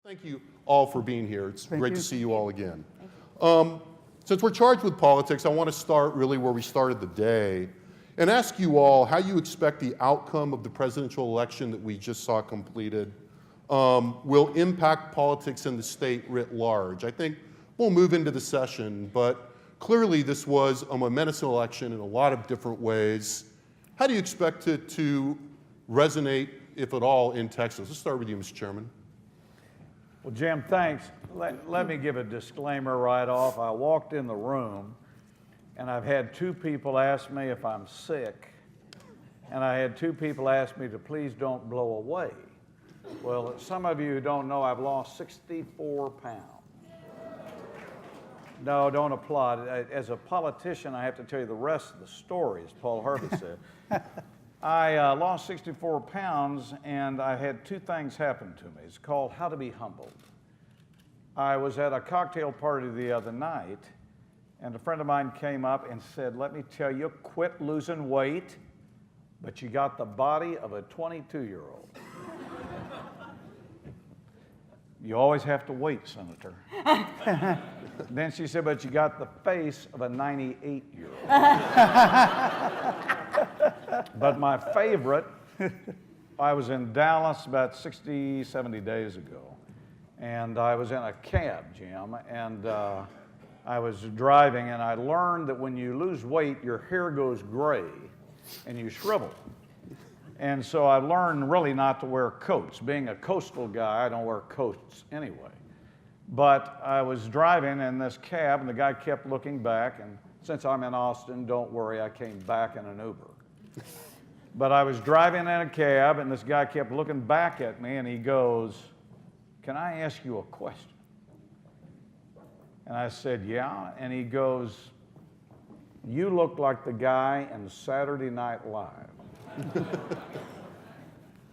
Thank you all for being here. It's great to see you all again. Since we're charged with politics, I want to start really where we started the day and ask you all how you expect the outcome of the presidential election that we just saw completed will impact politics in the state writ large. I think we'll move into the session, but clearly this was a momentous election in a lot of different ways. How do you expect it to resonate, if at all, in Texas? Let's start with you, Mr. Chairman. Well, Jim, thanks. Let me give a disclaimer right off. I walked in the room, and I've had two people ask me if I'm sick, and I had two people ask me to please don't blow away. Well, some of you who don't know, I've lost 64 pounds. No, don't applaud. As a politician, I have to tell you the rest of the story, as Paul Harvey said. I lost 64 pounds, and I had two things happen to me. It's called How to Be Humbled. I was at a cocktail party the other night, and a friend of mine came up and said, let me tell you, quit losing weight, but you got the body of a 22-year-old. You always have to wait, Senator. Then she said, but you got the face of a 98-year-old. But my favorite, I was in Dallas about 60, 70 days ago, and I was in a cab, Jim, and I was driving, and I learned that when you lose weight, your hair goes gray, and you shrivel. And so I learned really not to wear coats. Being a coastal guy, I don't wear coats anyway. But I was driving in this cab, and the guy kept looking back, and since I'm in Austin, don't worry, I came back in an Uber. But I was driving in a cab, and this guy kept looking back at me, and he goes, can I ask you a question? And I said, yeah. And he goes, you look like the guy in Saturday Night Live.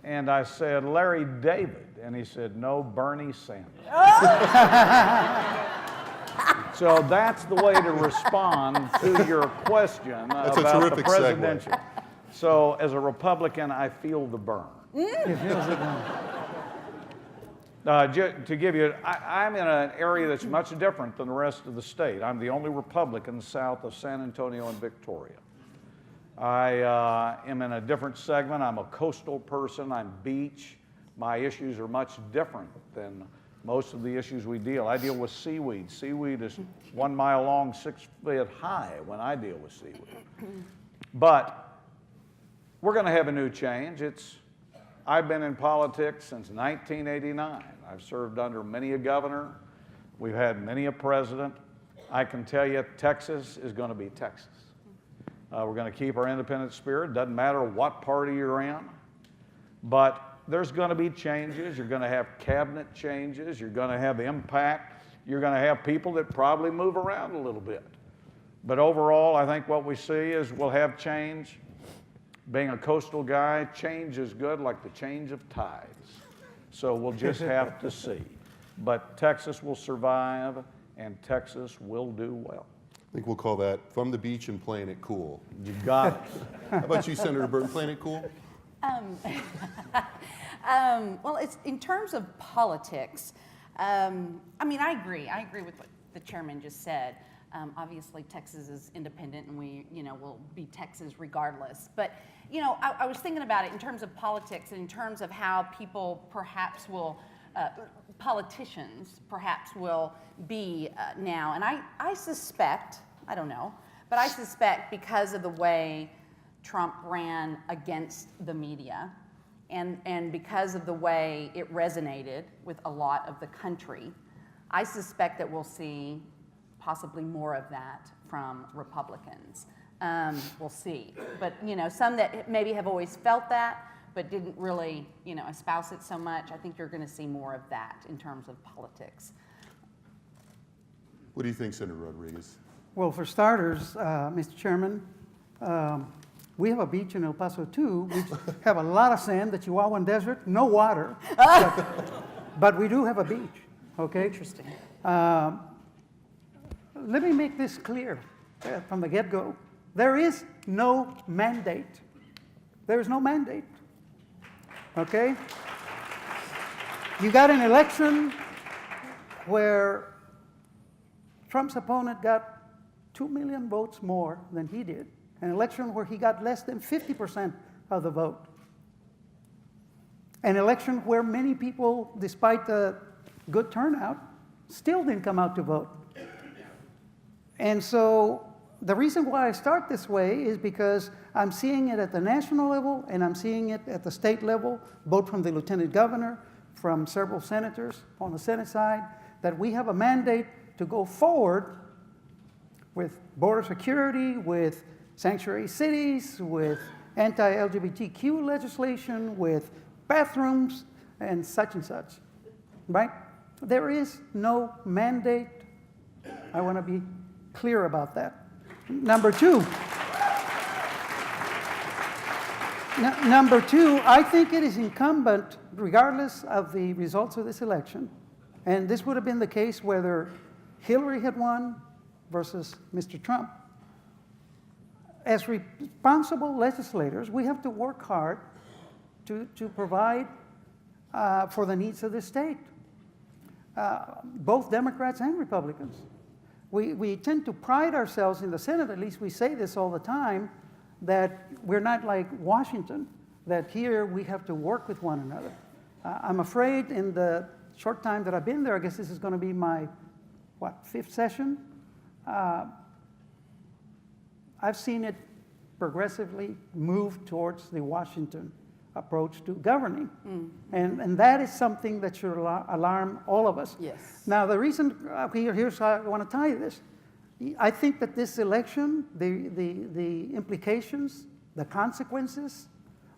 And I said, Larry David. And he said, no, Bernie Sanders. So that's the way to respond to your question about the presidential. Segue. So as a Republican, I feel the burn. To give you, I'm in an area that's much different than the rest of the state. I'm the only Republican south of San Antonio and Victoria. I am in a different segment. I'm a coastal person. I'm beach. My issues are much different than most of the issues we deal. I deal with seaweed. Seaweed is 1 mile long, 6 feet high when I deal with seaweed. But we're going to have a new change. I've been in politics since 1989. I've served under many a governor. We've had many a president. I can tell you Texas is going to be Texas. We're going to keep our independent spirit. Doesn't matter what party you're in. But there's going to be changes. You're going to have cabinet changes. You're going to have impact. You're going to have people that probably move around a little bit. But overall, I think what we see is we'll have change. Being a coastal guy, change is good like the change of tides. So we'll just have to see. But Texas will survive, and Texas will do well. I think we'll call that From the Beach and Playing It Cool. You got it. How about you, Senator Burton, playing it cool? Well, it's in terms of politics. I mean, I agree. I agree with what the chairman just said. Obviously, Texas is independent, and we, will be Texas regardless. But, I was thinking about it in terms of politics and in terms of how people perhaps will, politicians perhaps will be now. And I suspect, I don't know, but I suspect because of the way Trump ran against the media and because of the way it resonated with a lot of the country, I suspect that we'll see possibly more of that from Republicans. We'll see. But, some that maybe have always felt that, but didn't really, espouse it so much, I think you're going to see more of that in terms of politics. What do you think, Senator Rodriguez? Well, for starters, Mr. Chairman, we have a beach in El Paso, too. We have a lot of sand, the Chihuahuan Desert, no water. But we do have a beach, okay? Interesting. Let me make this clear from the get-go. There is no mandate. There is no mandate, okay? You got an election where Trump's opponent got 2 million votes more than he did. An election where he got less than 50% of the vote. An election where many people, despite the good turnout, still didn't come out to vote. And so the reason why I start this way is because I'm seeing it at the national level and I'm seeing it at the state level, both from the lieutenant governor, from several senators on the Senate side, that we have a mandate to go forward with border security, with sanctuary cities, with anti-LGBTQ legislation, with bathrooms, and such, right? There is no mandate. I want to be clear about that. Number two, I think it is incumbent, regardless of the results of this election, and this would have been the case whether Hillary had won versus Mr. Trump. As responsible legislators, we have to work hard to provide for the needs of the state, both Democrats and Republicans. We tend to pride ourselves in the Senate, at least we say this all the time, that we're not like Washington, that here we have to work with one another. I'm afraid in the short time that I've been there, I guess this is going to be my, fifth session? I've seen it progressively move towards the Washington approach to governing. And that is something that should alarm all of us. Yes. Now, the reason, here's how I want to tell you this. I think that this election, the implications, the consequences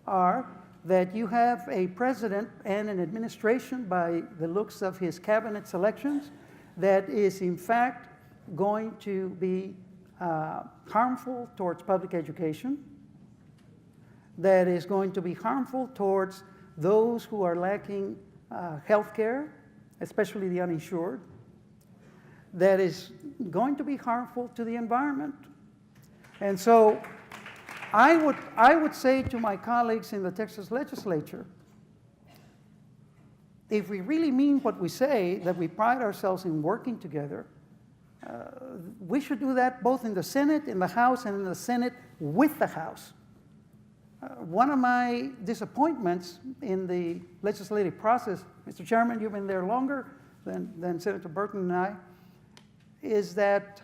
are that you have a president and an administration, by the looks of his cabinet selections, that is in fact going to be harmful towards public education, that is going to be harmful towards those who are lacking health care, especially the uninsured, that is going to be harmful to the environment. And so I would say to my colleagues in the Texas legislature, if we really mean what we say, that we pride ourselves in working together, we should do that both in the Senate, in the House, and in the Senate with the House. One of my disappointments in the legislative process, Mr. Chairman, you've been there longer than Senator Burton and I, is that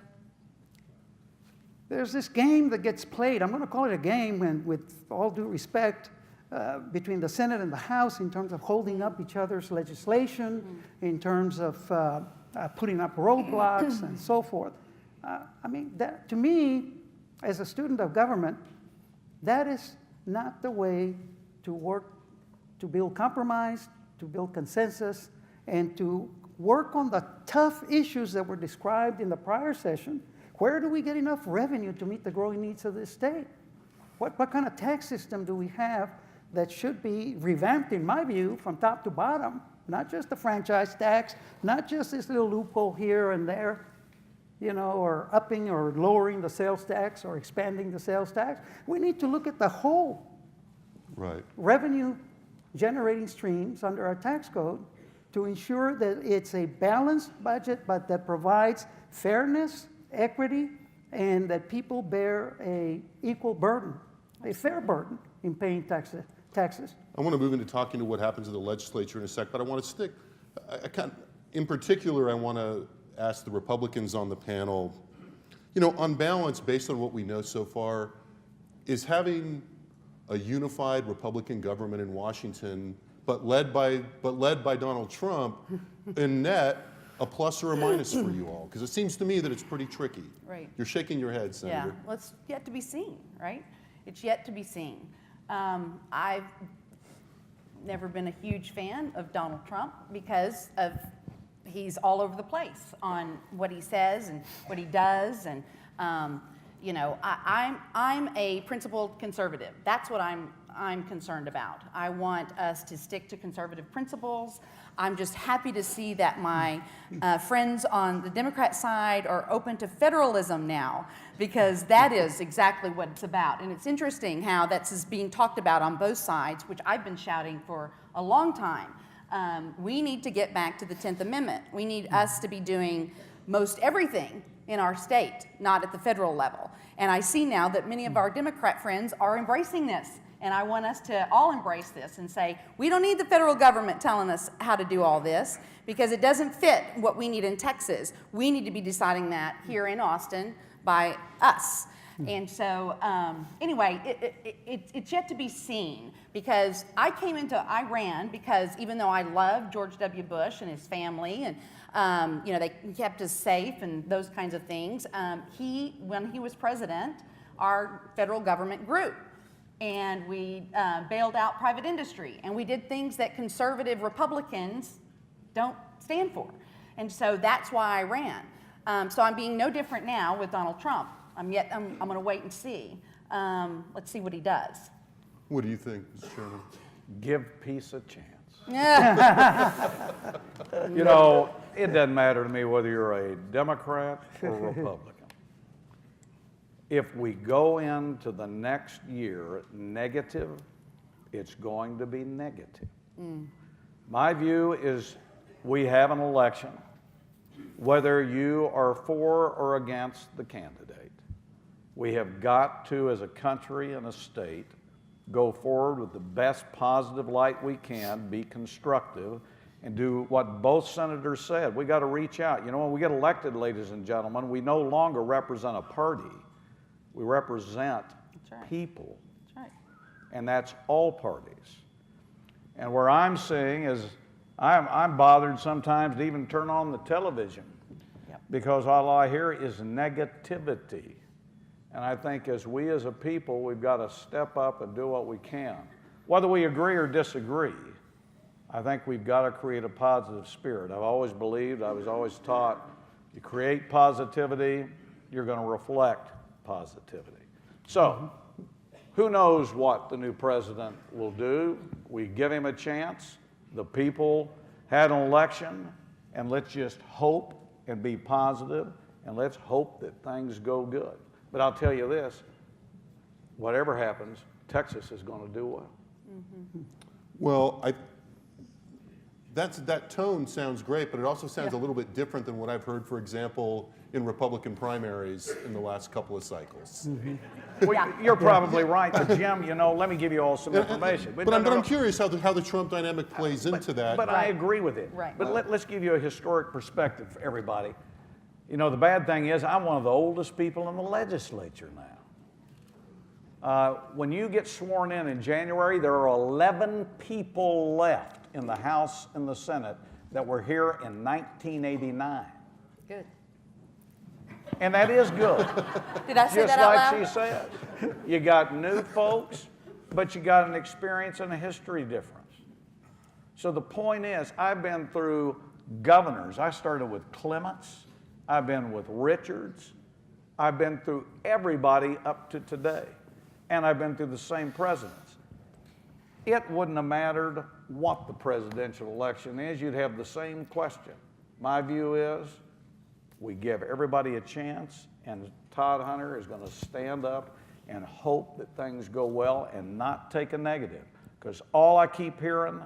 there's this game that gets played. I'm going to call it a game, and with all due respect, between the Senate and the House in terms of holding up each other's legislation, in terms of putting up roadblocks and so forth. I mean, that, to me, as a student of government, that is not the way to work, to build compromise, to build consensus, and to work on the tough issues that were described in the prior session. Where do we get enough revenue to meet the growing needs of this state? What kind of tax system do we have that should be revamped, in my view, from top to bottom? Not just the franchise tax, not just this little loophole here and there, you know, or upping or lowering the sales tax or expanding the sales tax. We need to look at the whole revenue generating streams under our tax code to ensure that it's a balanced budget, but that provides fairness, equity, and that people bear an equal burden, a fair burden in paying taxes. I want to move into talking to what happens in the legislature in a sec, but I want to stick, in particular, I want to ask the Republicans on the panel, you know, on balance, based on what we know so far, is having a unified Republican government in Washington, but led by Donald Trump, in net, a plus or a minus for you all? Because it seems to me that it's pretty tricky. Right. You're shaking your head, Senator. Yeah, well, it's yet to be seen, right? It's yet to be seen. I've never been a huge fan of Donald Trump because of he's all over the place on what he says and what he does, and you know, I'm a principled conservative. That's what I'm concerned about. I want us to stick to conservative principles. I'm just happy to see that my friends on the Democrat side are open to federalism now, because that is exactly what it's about. And it's interesting how that's being talked about on both sides, which I've been shouting for a long time. We need to get back to the 10th Amendment. We need us to be doing most everything in our state, not at the federal level. And I see now that many of our Democrat friends are embracing this. And I want us to all embrace this and say, we don't need the federal government telling us how to do all this because it doesn't fit what we need in Texas. We need to be deciding that here in Austin by us. And so, anyway, it's yet to be seen because I ran because even though I loved George W. Bush and his family and, you know, they kept us safe and those kinds of things, when he was president, our federal government grew. And we bailed out private industry, and we did things that conservative Republicans don't stand for. And so that's why I ran. So I'm being no different now with Donald Trump. I'm going to wait and see. Let's see what he does. What do you think, Mr. Chairman? Give peace a chance. You know, it doesn't matter to me whether you're a Democrat or a Republican. If we go into the next year negative, it's going to be negative. My view is we have an election, whether you are for or against the candidate. We have got to, as a country and a state, go forward with the best positive light we can, be constructive, and do what both senators said. We got to reach out. You know, when we get elected, ladies and gentlemen, we no longer represent a party. We represent people. That's right. And that's all parties. And where I'm seeing is I'm bothered sometimes to even turn on the television because all I hear is negativity. And I think as we as a people, we've got to step up and do what we can. Whether we agree or disagree, I think we've got to create a positive spirit. I've always believed, I was always taught, you create positivity, you're going to reflect positivity. So, who knows what the new president will do? We give him a chance. The people had an election, and let's just hope and be positive, and let's hope that things go good. But I'll tell you this, whatever happens, Texas is going to do well. Well, that tone sounds great, but it also sounds a little bit different than what I've heard, for example, in Republican primaries in the last couple of cycles. Well, you're probably right, but Jim, you know, let me give you all some information. But I'm curious how the Trump dynamic plays into that. But I agree with it. Right. But let's give you a historic perspective for everybody. You know, the bad thing is I'm one of the oldest people in the legislature now. When you get sworn in January, there are 11 people left in the House and the Senate that were here in 1989. Good. And that is good. Did I say Just that out like loud? she said. You got new folks, but you got an experience and a history difference. So the point is, I've been through governors. I started with Clements. I've been with Richards. I've been through everybody up to today. And I've been through the same presidents. It wouldn't have mattered what the presidential election is. You'd have the same question. My view is we give everybody a chance, and Todd Hunter is going to stand up and hope that things go well and not take a negative. Because all I keep hearing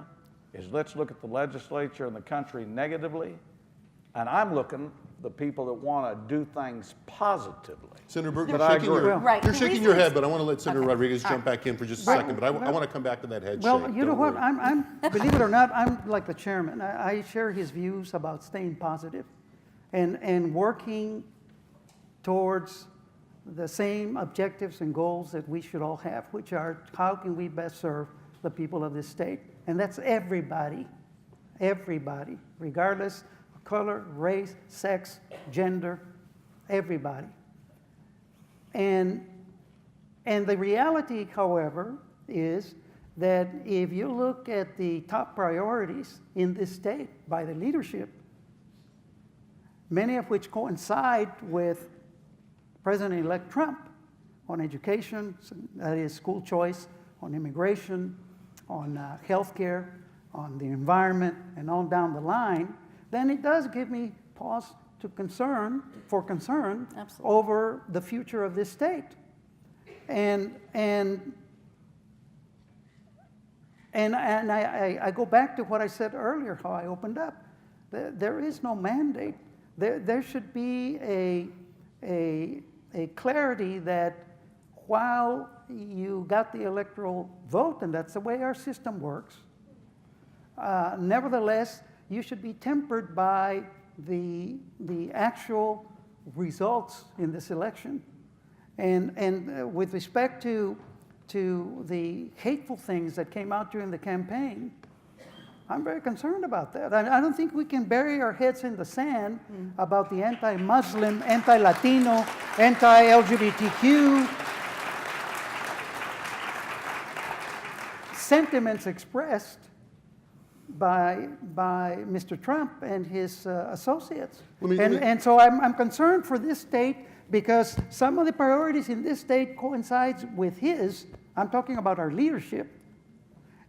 is let's look at the legislature and the country negatively, and I'm looking the people that want to do things positively. Senator Burke, But you're I shaking, agree. Right. you're The shaking reason your is- head, but I want to let Senator Okay. Rodriguez All jump right. back in for just a Right. second. But I want to come back to that head Well, shake. you know Don't what, worry. I'm believe it or not, I'm like the chairman. I share his views about staying positive and working towards the same objectives and goals that we should all have, which are how can we best serve the people of this state? And that's everybody, regardless of color, race, sex, gender, everybody. And the reality, however, is that if you look at the top priorities in this state by the leadership, many of which coincide with President-elect Trump on education, that is school choice, on immigration, on health care, on the environment, and on down the line, then it does give me pause to concern Absolutely. over the future of this state. And And I go back to what I said earlier, how I opened up. There is no mandate. There should be a clarity that while you got the electoral vote, and that's the way our system works, nevertheless, you should be tempered by the actual results in this election. And with respect to the hateful things that came out during the campaign, I'm very concerned about that. I don't think we can bury our heads in the sand about the anti-Muslim, anti-Latino, anti-LGBTQ sentiments expressed by Mr. Trump and his associates. And so I'm concerned for this state because some of the priorities in this state coincides with his. I'm talking about our leadership.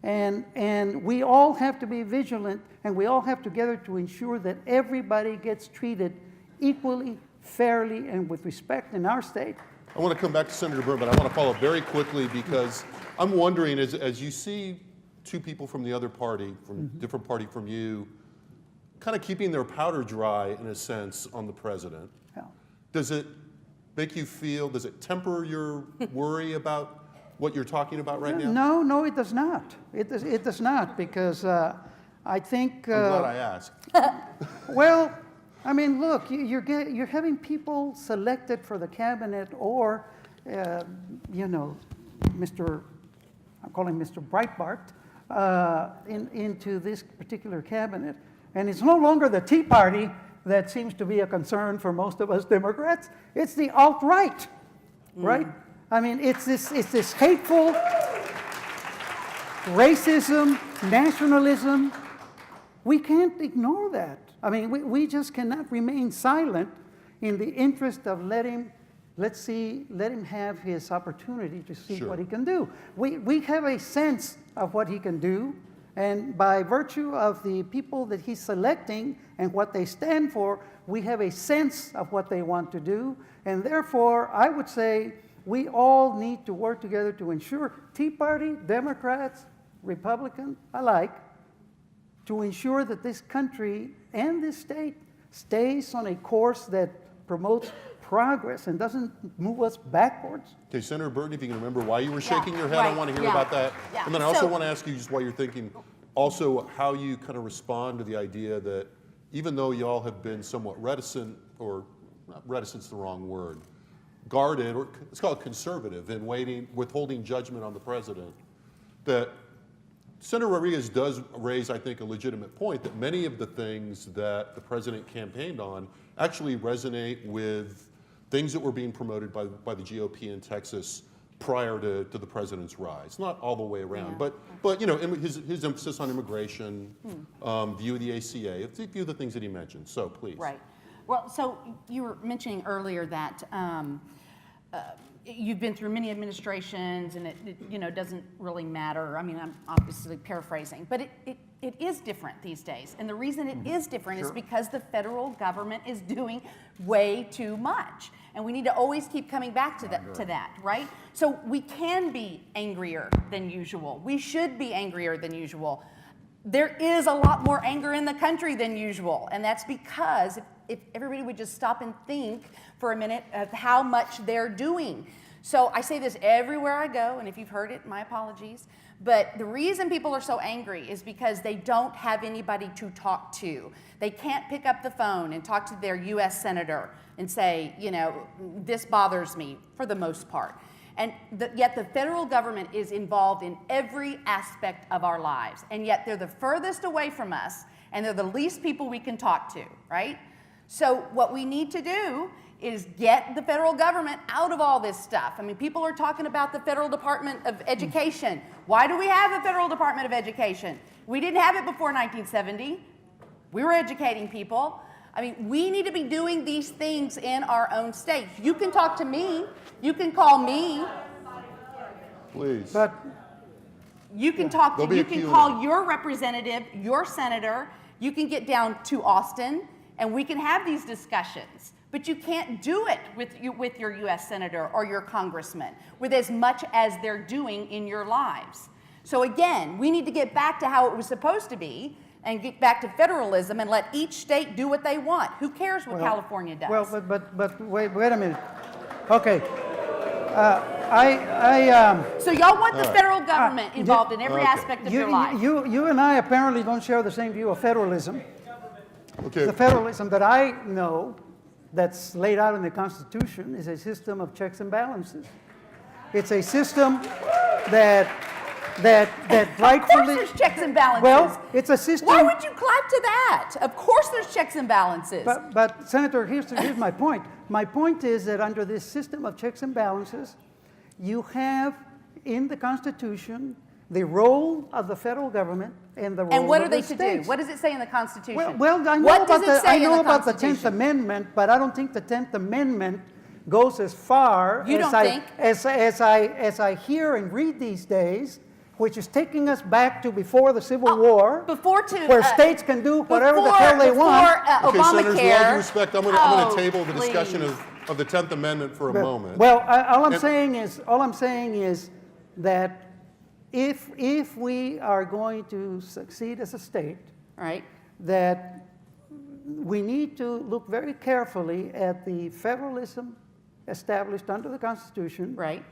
And we all have to be vigilant, and we all have together to ensure that everybody gets treated equally, fairly, and with respect in our state. I want to come back to Senator Byrne, but I want to follow up very quickly because I'm wondering, as you see two people from the other party, from different party from you, kind of keeping their powder dry, in a sense, on the president, does it make you feel, does it temper your worry about what you're talking about right now? No, it does not. It does not, because I think... I'm glad I asked. Well, I mean, look, you're having people selected for the cabinet or, I'm calling Mr. Breitbart, into this particular cabinet. And it's no longer the Tea Party that seems to be a concern for most of us Democrats. It's the alt-right, right? I mean, it's this hateful racism, nationalism. We can't ignore that. I mean, we just cannot remain silent in the interest of let him have his opportunity to see what he can do. We have a sense of what he can do, and by virtue of the people that he's selecting and what they stand for, we have a sense of what they want to do, and therefore, I would say we all need to work together to ensure, Tea Party, Democrats, Republican alike, to ensure that this country and this state stays on a course that promotes progress and doesn't move us backwards. Okay, Senator Burton, if you can remember why you were shaking your head, I want to hear about that. Yeah. And then I also want to ask you just while you're thinking, also how you kind of respond to the idea that even though y'all have been somewhat reticent, or not reticent's the wrong word, guarded, or let's call it conservative in withholding judgment on the president, that Senator Rodriguez does raise, I think, a legitimate point that many of the things that the president campaigned on actually resonate with things that were being promoted by the GOP in Texas prior to the president's rise. Not all the way around, but his emphasis on immigration, view of the ACA, a few of the things that he mentioned. So please. Right. Well, so you were mentioning earlier that you've been through many administrations, and it doesn't really matter. I mean, I'm obviously paraphrasing, but it is different these days. And the reason it is different is because the federal government is doing way too much. And we need to always keep coming back to that, right? So we can be angrier than usual. We should be angrier than usual. There is a lot more anger in the country than usual, and that's because if everybody would just stop and think for a minute of how much they're doing. So I say this everywhere I go, and if you've heard it, my apologies, but the reason people are so angry is because they don't have anybody to talk to. They can't pick up the phone and talk to their U.S. senator and say, this bothers me, for the most part. And yet the federal government is involved in every aspect of our lives, and yet they're the furthest away from us, and they're the least people we can talk to, right? So what we need to do is get the federal government out of all this stuff. I mean, people are talking about the Federal Department of Education. Why do we have a Federal Department of Education? We didn't have it before 1970. We were educating people. I mean, we need to be doing these things in our own state. You can talk to me. You can call me. Please. But you can talk to, you can call your representative, your senator. You can get down to Austin, and we can have these discussions. But you can't do it with your U.S. senator or your congressman with as much as they're doing in your lives. So again, we need to get back to how it was supposed to be and get back to federalism and let each state do what they want. Who cares what California does? Well, but wait a minute. Okay. So y'all want the federal government involved in every Okay. aspect of your life. You and I apparently don't share the same view of federalism. Okay. The federalism that I know that's laid out in the Constitution is a system of checks and balances. It's a system that Of rightfully... course there's checks and balances. Well, it's a system... Why would you clap to that? Of course there's checks and balances. But Senator, here's my point. My point is that under this system of checks and balances, you have in the Constitution the role of the federal government and the role And what of are they the to states. do? What does it say in the Constitution? Well, I know What about does it say in the about the 10th Constitution? Amendment, but I don't think the 10th Amendment goes as far You don't think? as I hear and read these days, which is taking us back to before the Civil War, where states can do whatever the hell they want. Okay, Senators, with all Obamacare. due respect, I'm going to table the discussion of the 10th Amendment for a moment. Well, all I'm saying is that if we are going to succeed as a state, Right. that we need to look very carefully at the federalism established under the Constitution. Right.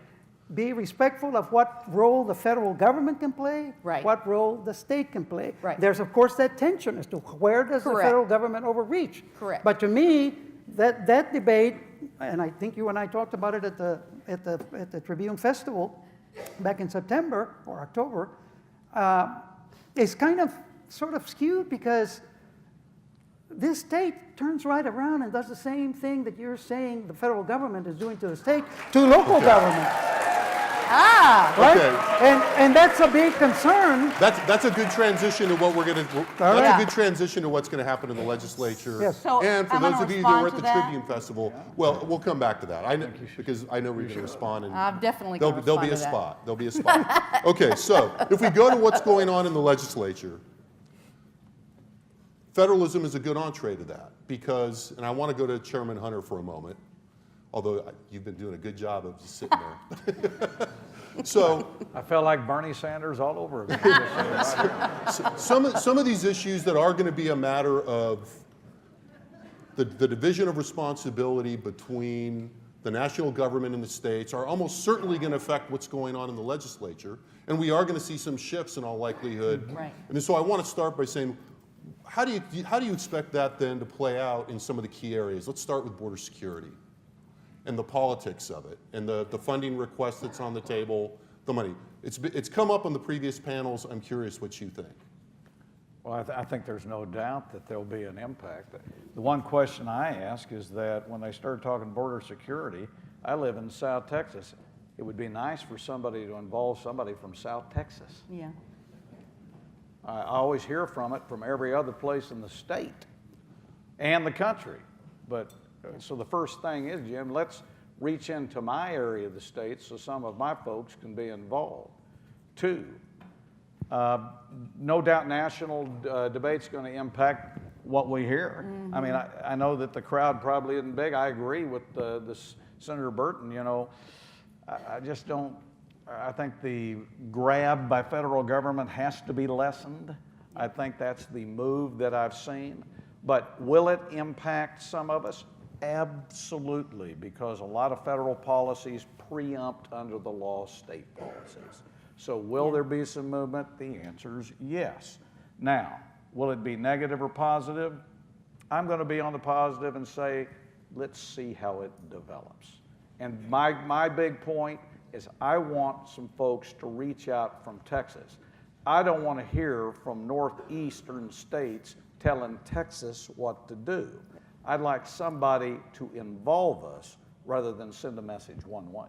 Be respectful of what role the federal government can play, Right. what role the state can play. Right. There's, of course, that tension as to where does the Correct. federal government overreach. Correct. But to me, that debate, and I think you and I talked about it at the Tribune Festival back in September or October, is kind of sort of skewed because this state turns right around and does the same thing that you're saying the federal government is doing to the state, to local government. Ah. Right? Okay. And that's a big concern. That's a good transition to what we're going to. That's right. a good transition to what's going to happen in the legislature. Yes. So and for I'm those gonna of you that were respond at to the that. Tribune Festival, well, we'll come back to that. I know because I know we're going to respond. And I'm definitely there'll, gonna there'll be a respond to that. spot. There'll be a spot. Okay, so if we go to what's going on in the legislature, federalism is a good entree to that because, and I want to go to Chairman Hunter for a moment, although you've been doing a good job of just sitting there. So I felt like Bernie Sanders all over again. some of these issues that are going to be a matter of the division of responsibility between the national government and the states are almost certainly going to affect what's going on in the legislature, and we are going to see some shifts in all likelihood. Right. And so I want to start by saying, how do you expect that then to play out in some of the key areas? Let's start with border security and the politics of it, and the funding request that's on the table, the money. It's come up on the previous panels. I'm curious what you think. Well, I think there's no doubt that there'll be an impact. The one question I ask is that when they start talking border security, I live in South Texas. It would be nice for somebody to involve somebody from South Texas. Yeah. I always hear from it from every other place in the state and the country. But so the first thing is, Jim, let's reach into my area of the state so some of my folks can be involved. Two, no doubt national debate's going to impact what we hear. Mm-hmm. I mean, I know that the crowd probably isn't big. I agree with Senator Burton. You know, I just don't. I think the grab by federal government has to be lessened. I think that's the move that I've seen. But will it impact some of us? Absolutely, because a lot of federal policies preempt under the law state policies. So will there be some movement? The answer is yes. Now, will it be negative or positive? I'm going to be on the positive and say, let's see how it develops. And my big point is I want some folks to reach out from Texas. I don't want to hear from northeastern states telling Texas what to do. I'd like somebody to involve us rather than send a message one way.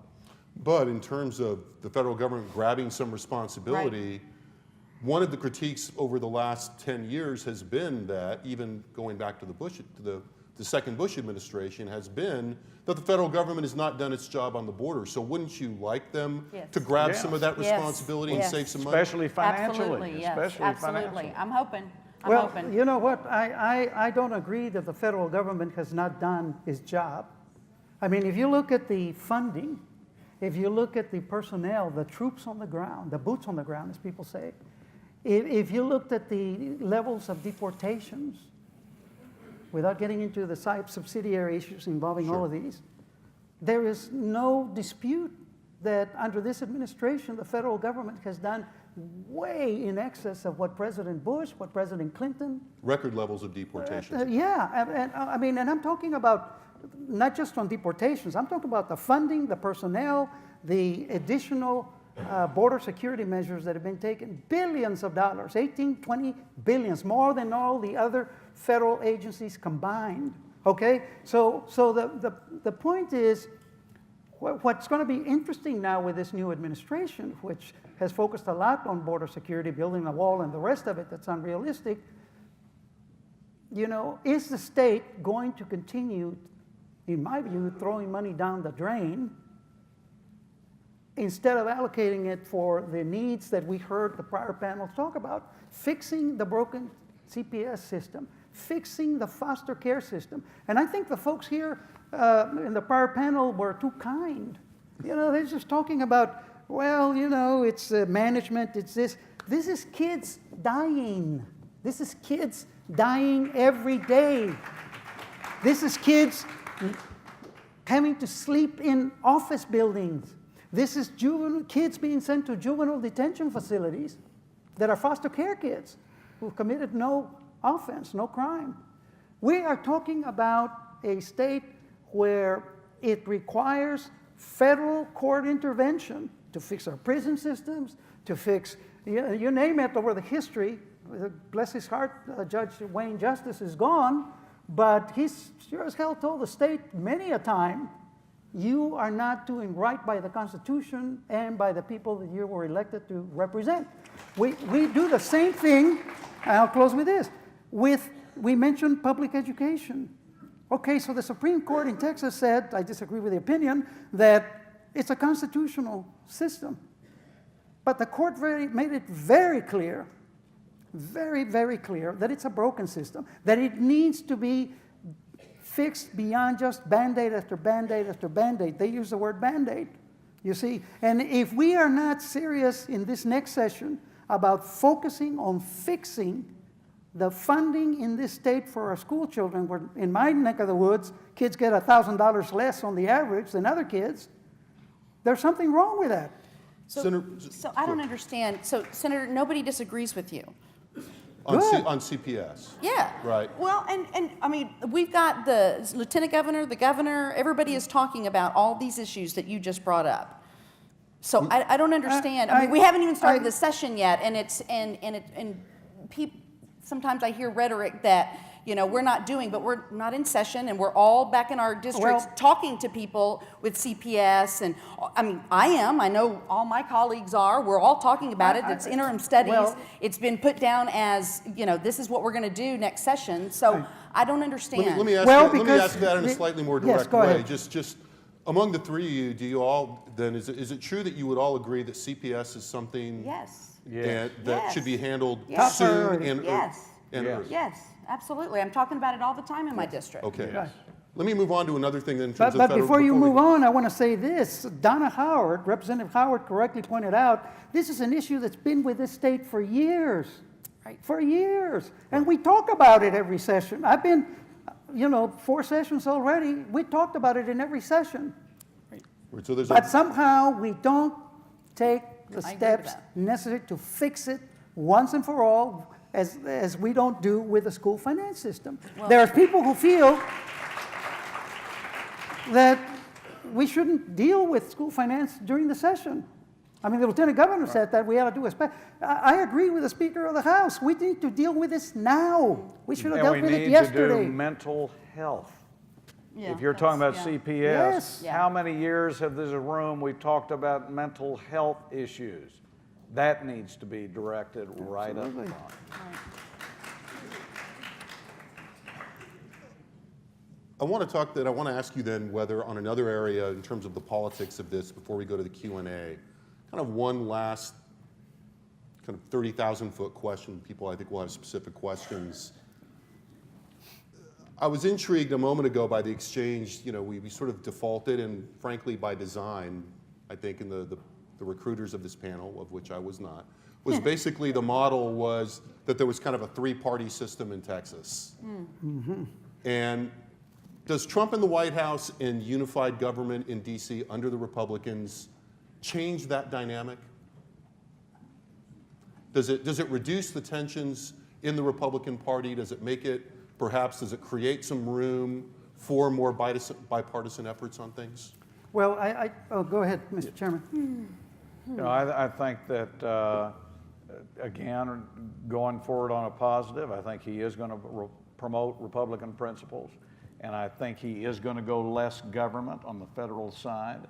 But in terms of the federal government grabbing some responsibility, one of the critiques over the last 10 years has been that, even going back to the second Bush administration, has been that the federal government has not done its job on the border. So wouldn't you like them to grab some of that responsibility and save some money? Especially financially. Absolutely, yes. Especially Absolutely. financially. I'm hoping. Well, you know what? I don't agree that the federal government has not done its job. I mean, if you look at the funding if you look at the personnel, the troops on the ground, the boots on the ground, as people say, if you looked at the levels of deportations, without getting into the subsidiary issues involving all of these, there is no dispute that under this administration, the federal government has done way in excess of what President Bush, what President Clinton. Record levels of deportations. I mean, and I'm talking about not just on deportations, I'm talking about the funding, the personnel, the additional border security measures that have been taken, billions of dollars, 18, 20 billions, more than all the other federal agencies combined, okay? So the point is, what's going to be interesting now with this new administration, which has focused a lot on border security, building a wall and the rest of it that's unrealistic, you know, is the state going to continue, in my view, throwing money down the drain instead of allocating it for the needs that we heard the prior panels talk about, fixing the broken CPS system, fixing the foster care system. And I think the folks here in the prior panel were too kind. You know, they're just talking about, well, you know, it's management, it's this. This is kids dying. This is kids dying every day. This is kids having to sleep in office buildings. This is kids being sent to juvenile detention facilities that are foster care kids who've committed no offense, no crime. We are talking about a state where it requires federal court intervention to fix our prison systems, to fix, you name it, over the history. Bless his heart, Judge Wayne Justice is gone, but he's sure as hell told the state many a time, you are not doing right by the Constitution and by the people that you were elected to represent. We do the same thing, and I'll close with this, we mentioned public education. Okay, so the Supreme Court in Texas said, I disagree with the opinion, that it's a constitutional system. But the court made it very clear, very, very clear, that it's a broken system, that it needs to be fixed beyond just Band-Aid after Band-Aid after Band-Aid. They use the word Band-Aid, you see. And if we are not serious in this next session about focusing on fixing the funding in this state for our school children, where in my neck of the woods, kids get $1,000 less on the average than other kids, there's something wrong with that. So I don't understand. So, Senator, nobody disagrees with you. On CPS. Yeah. Right. Well, and I mean, we've got the lieutenant governor, the governor, everybody is talking about all these issues that you just brought up. So I don't understand. I mean, we haven't even started the session yet, and people, sometimes I hear rhetoric that, you know, we're not doing, but we're not in session, and we're all back in our districts talking to people with CPS, and I mean, I know all my colleagues are, we're all talking about it, it's interim studies, it's been put down as, you know, this is what we're gonna do next session, so I don't understand. Let me ask that in a slightly more direct way. Just among the three of you, do you all, then, is it true that you would all agree that CPS is something that should be handled soon and early? Yes, absolutely. I'm talking about it all the time in my district. Okay. Yes. Let me move on to another thing in terms of But before you move on, I want to say this. Donna Howard, Representative Howard correctly pointed out, this is an issue that's been with this state for years. Right. For years. And we talk about it every session. I've been, 4 sessions already. We talked about it in every session. Right. So but somehow we don't take the steps necessary to fix it once and for all, as we don't do with the school finance system. Well, there are people who feel that we shouldn't deal with school finance during the session. I mean, the lieutenant governor said that we ought to do I agree with the Speaker of the House. We need to deal with this now. We should have dealt with it yesterday. And we need to do mental health. Yeah, if you're talking about CPS, how many years have this room we've talked about mental health issues? That needs to be directed right up front. I want to ask you then whether on another area in terms of the politics of this before we go to the Q&A, kind of one last kind of 30,000-foot question. People, I think, will have specific questions. I was intrigued a moment ago by the exchange. We sort of defaulted, and frankly by design, I think, and the recruiters of this panel, of which I was not, was basically the model was that there was kind of a three-party system in Texas. And does Trump in the White House and unified government in DC under the Republicans change that dynamic? Does it reduce the tensions in the Republican Party? Does it make it, perhaps, does it create some room for more bipartisan efforts on things? Well, oh, go ahead, Mr. Chairman. You know, I think that, again, going forward on a positive, I think he is going to promote Republican principles, and I think he is going to go less government on the federal side.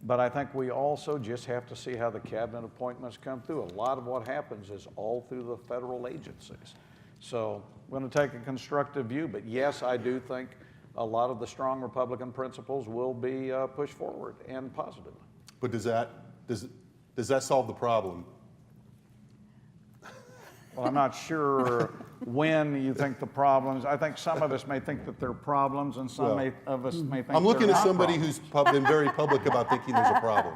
But I think we also just have to see how the cabinet appointments come through. A lot of what happens is all through the federal agencies. So I'm going to take a constructive view, but yes, I do think a lot of the strong Republican principles will be pushed forward and positive. But does that solve the problem? Well, I'm not sure when you think the problems. I think some of us may think that they're problems, and some of us may think I'm looking they're at not somebody problems. who's been very public about thinking there's a problem.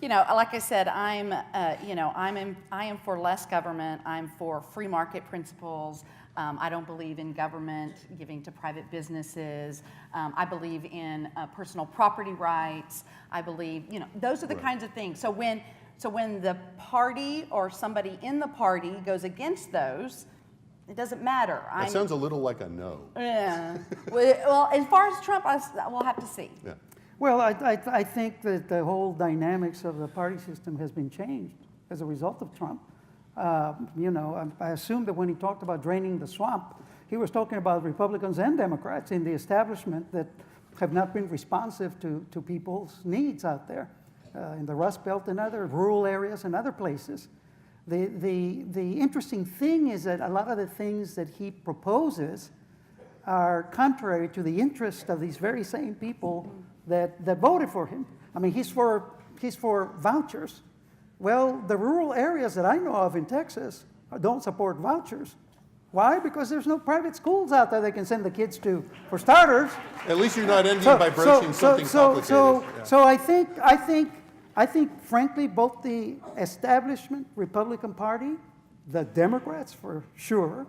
You know, like I said, I am for less government. I'm for free market principles. I don't believe in government giving to private businesses. I believe in personal property rights. I believe, you know, those are the kinds of things. So when the party or somebody in the party goes against those, it doesn't matter. That sounds a little like a no. Yeah. Well, as far as Trump, we'll have to see. Yeah. Well, I think that the whole dynamics of the party system has been changed as a result of Trump. You know, I assume that when he talked about draining the swamp, he was talking about Republicans and Democrats in the establishment that have not been responsive to people's needs out there in the Rust Belt and other rural areas and other places. The interesting thing is that a lot of the things that he proposes are contrary to the interest of these very same people that voted for him. I mean, he's for vouchers. Well, the rural areas that I know of in Texas don't support vouchers. Why? Because there's no private schools out there they can send the kids to, for starters. At least you're not ending by broaching something complicated. So I think, frankly, both the establishment Republican Party, the Democrats for sure,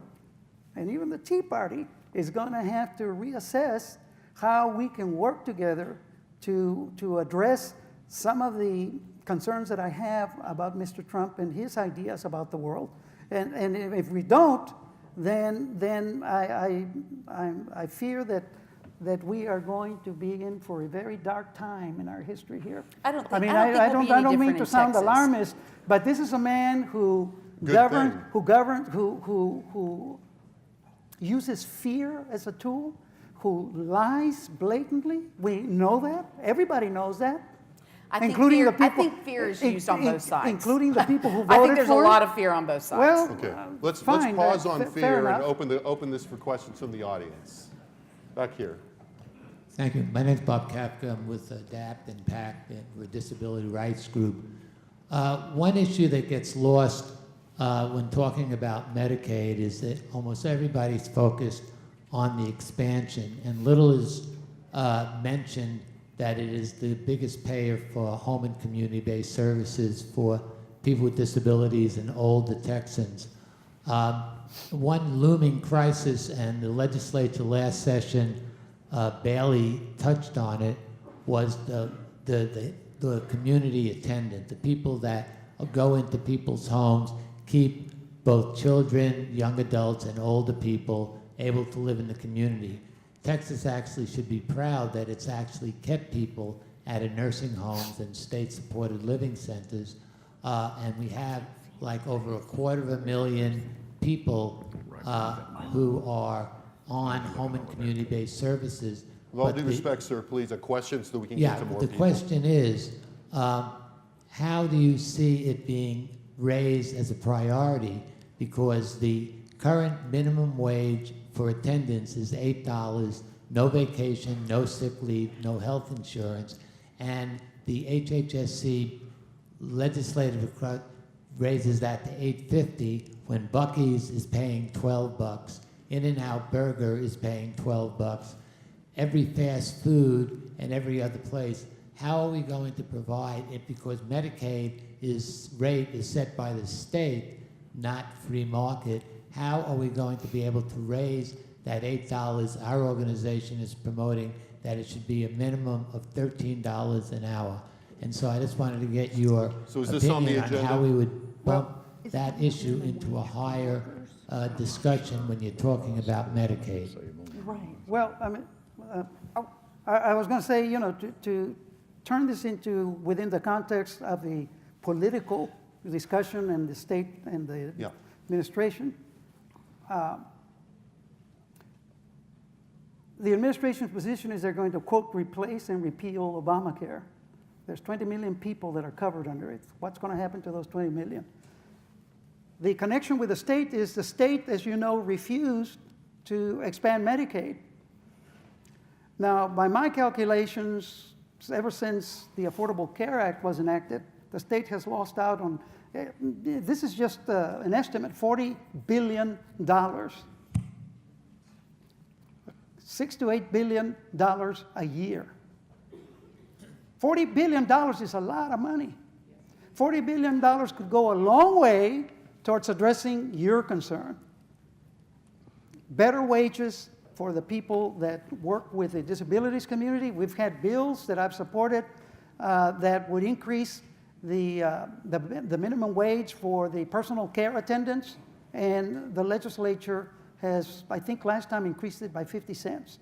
and even the Tea Party is going to have to reassess how we can work together to address some of the concerns that I have about Mr. Trump and his ideas about the world. And if we don't, then I fear that we are going to be in for a very dark time in our history here. I don't think I mean, we'll be I any don't different mean in to sound Texas. alarmist, but this is a man who uses fear as a tool, who lies blatantly. We know that. Everybody knows that. I think fear is used on both sides. Including the people who voted for I think there's a him. lot of fear on both sides. Well, Okay, let's fine, pause on fair fear and enough. open this for questions from the audience. Back here. Thank you. My name's Bob Kafka. I'm with ADAPT and PACT, and we're a disability rights group. One issue that gets lost when talking about Medicaid is that almost everybody's focused on the expansion, and little is mentioned that it is the biggest payer for home and community-based services for people with disabilities and older Texans. One looming crisis, and the legislature last session barely touched on it, was the community attendant, the people that go into people's homes, keep both children, young adults, and older people able to live in the community. Texas actually should be proud that it's actually kept people out of nursing homes and state-supported living centers, and we have like over 250,000 people who are on home and community-based services. With all But due the- respect, sir, please, a question so that we can Yeah, get to more the people. question is, how do you see it being raised as a priority? Because the current minimum wage for attendance is $8, no vacation, no sick leave, no health insurance, and the HHSC legislative raises that to $8.50 when Buc-ee's is paying $12, In-N-Out Burger is paying $12. Every fast food and every other place how are we going to provide it? Because Medicaid rate is set by the state, not free market. How are we going to be able to raise that $8? Our organization is promoting that it should be a minimum of $13 an hour. And so I just wanted to get your So is this on the opinion on agenda? how we would bump that issue into a higher discussion when you're talking about Medicaid. Right. Well, I mean, I was going to say, to turn this into within the context of the political discussion and the state and the Yeah. administration. The administration's position is they're going to, quote, replace and repeal Obamacare. There's 20 million people that are covered under it. What's going to happen to those 20 million? The connection with the state is the state, as you know, refused to expand Medicaid. Now, by my calculations, ever since the Affordable Care Act was enacted, the state has lost out on, this is just an estimate, $40 billion. $6 to $8 billion a year. $40 billion is a lot of money. $40 billion could go a long way towards addressing your concern. Better wages for the people that work with the disabilities community. We've had bills that I've supported that would increase the minimum wage for the personal care attendants, and the legislature has, I think last time, increased it by 50 cents.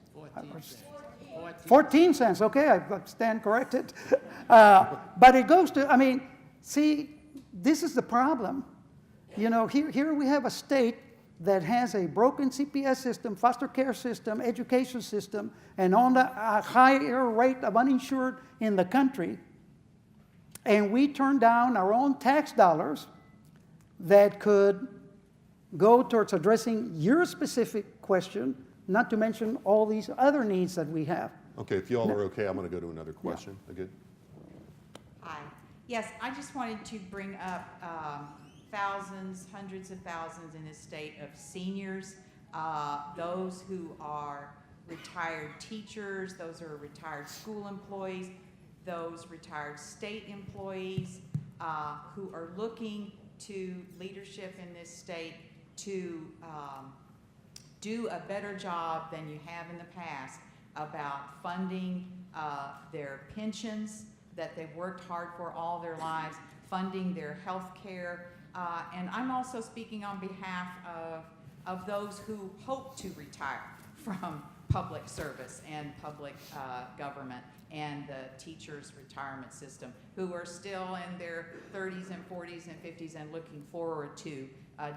14 cents, okay, I stand corrected. But it goes to, I mean, see, this is the problem. Here we have a state that has a broken CPS system, foster care system, education system, and on a higher rate of uninsured in the country. And we turn down our own tax dollars that could go towards addressing your specific question, not to mention all these other needs that we have. Okay, if you all are okay, I'm going to go to another question. Okay. Hi. Yes, I just wanted to bring up thousands, hundreds of thousands in this state of seniors, those who are retired teachers, those who are retired school employees, those retired state employees who are looking to leadership in this state to do a better job than you have in the past about funding their pensions that they've worked hard for all their lives, funding their health care. And I'm also speaking on behalf of those who hope to retire from public service and public government and the teachers' retirement system, who are still in their 30s and 40s and 50s and looking forward to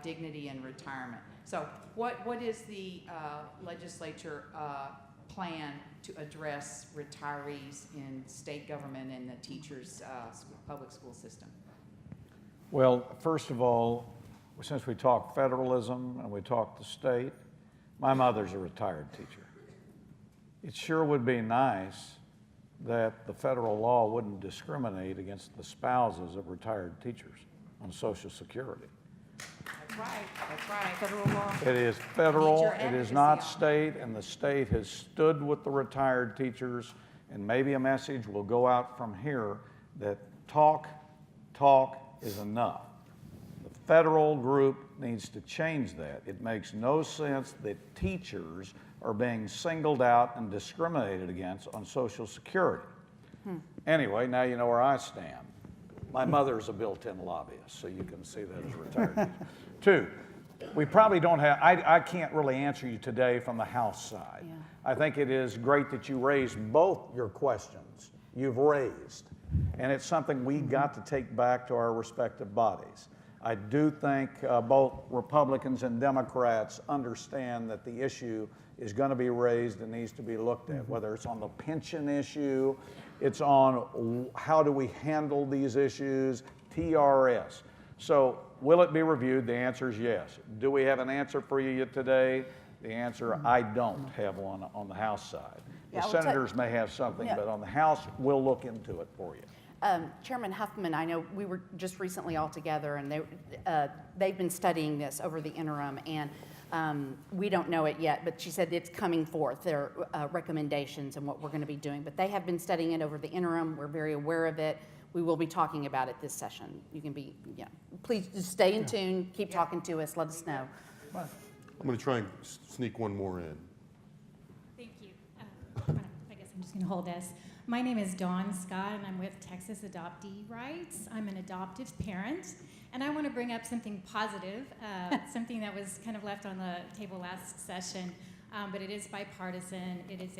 dignity and retirement. So what is the legislature plan to address retirees in state government and the teachers' public school system? Well, first of all, since we talk federalism and we talk the state, my mother's a retired teacher. It sure would be nice that the federal law wouldn't discriminate against the spouses of retired teachers on Social Security. That's right, federal law. It is federal, Need your it is advocacy not on. state, and the state has stood with the retired teachers, and maybe a message will go out from here that talk is enough. The federal group needs to change that. It makes no sense that teachers are being singled out and discriminated against on Social Security. Anyway, now you know where I stand. My mother's a built-in lobbyist, so you can see that as a retired teacher. Two, we probably don't have, I can't really answer you today from the House side. Yeah. I think it is great that you raised both your questions you've raised, and it's something we got to take back to our respective bodies. I do think both Republicans and Democrats understand that the issue is going to be raised and needs to be looked at, whether it's on the pension issue, it's on how do we handle these issues, TRS. So will it be reviewed? The answer is yes. Do we have an answer for you today? The answer, I don't have one on the House side. Yeah, The I will tell- senators may have something, Yeah. but on the House, we'll look into it for you. Chairman Huffman, I know we were just recently all together, and they've been studying this over the interim, and We don't know it yet, but she said it's coming forth, their recommendations and what we're going to be doing. But they have been studying it over the interim. We're very aware of it. We will be talking about it this session. You can be, please just stay in tune, keep talking to us, let us know. I'm going to try and sneak one more in. Thank you. I guess I'm just going to hold this. My name is Dawn Scott, and I'm with Texas Adoptee Rights. I'm an adoptive parent, and I want to bring up something positive, something that was kind of left on the table last session, but it is bipartisan. It is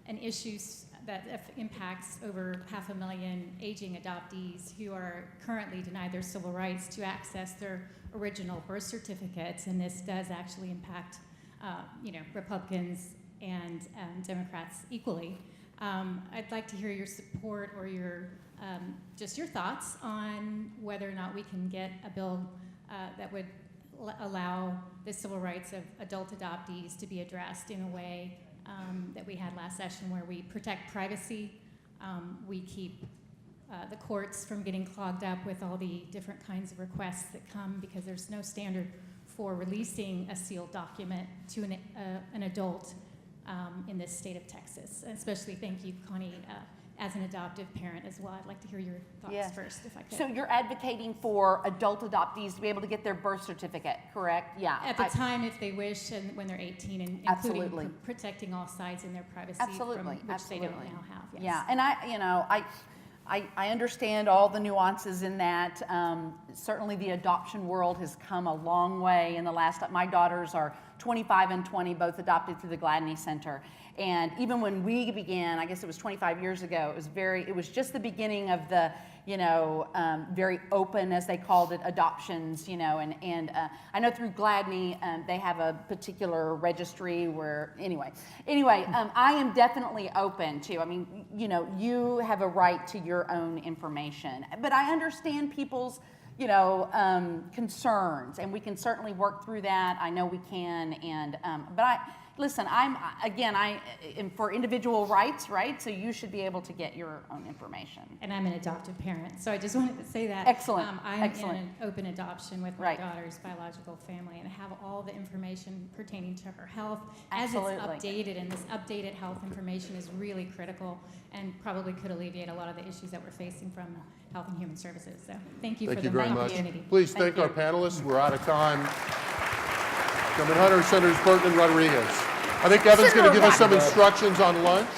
an issue that impacts over 500,000 aging adoptees who are currently denied their civil rights to access their original birth certificates, and this does actually impact, Republicans and Democrats equally. I'd like to hear your support or your just your thoughts on whether or not we can get a bill that would allow the civil rights of adult adoptees to be addressed in a way that we had last session, where we protect privacy, we keep the courts from getting clogged up with all the different kinds of requests that come, because there's no standard for releasing a sealed document to an adult in this state of Texas. And especially, thank you, Connie, as an adoptive parent as well. I'd like to hear your thoughts first, if I could. So you're advocating for adult adoptees to be able to get their birth certificate, correct? Yeah. At the time, if they wish, and when they're 18, and including protecting all sides in their privacy, from which they don't now have. Yes. Yeah, and I understand all the nuances in that. Certainly the adoption world has come a long way in the last, my daughters are 25 and 20, both adopted through the Gladney Center. And even when we began, I guess it was 25 years ago, it was just the beginning of the, very open, as they called it, adoptions, and I know through Gladney, they have a particular registry where, anyway, I am definitely open to, you have a right to your own information, but I understand people's, concerns, and we can certainly work through that. I know we can, and, listen, I am for individual rights, right? So you should be able to get your own information. And I'm an adoptive parent, so I just wanted to say that. Excellent. I'm Excellent. in an open adoption with my daughter's biological family, and have all the information pertaining to her health as it's updated. And this updated health information is really critical, and probably could alleviate a lot of the issues that we're facing from Health and Human Services. So thank you for the opportunity. Please thank our panelists. We're out of time. Chairman Hunter, Senators Burton and Rodriguez. I think Evan's going to give us some instructions on lunch.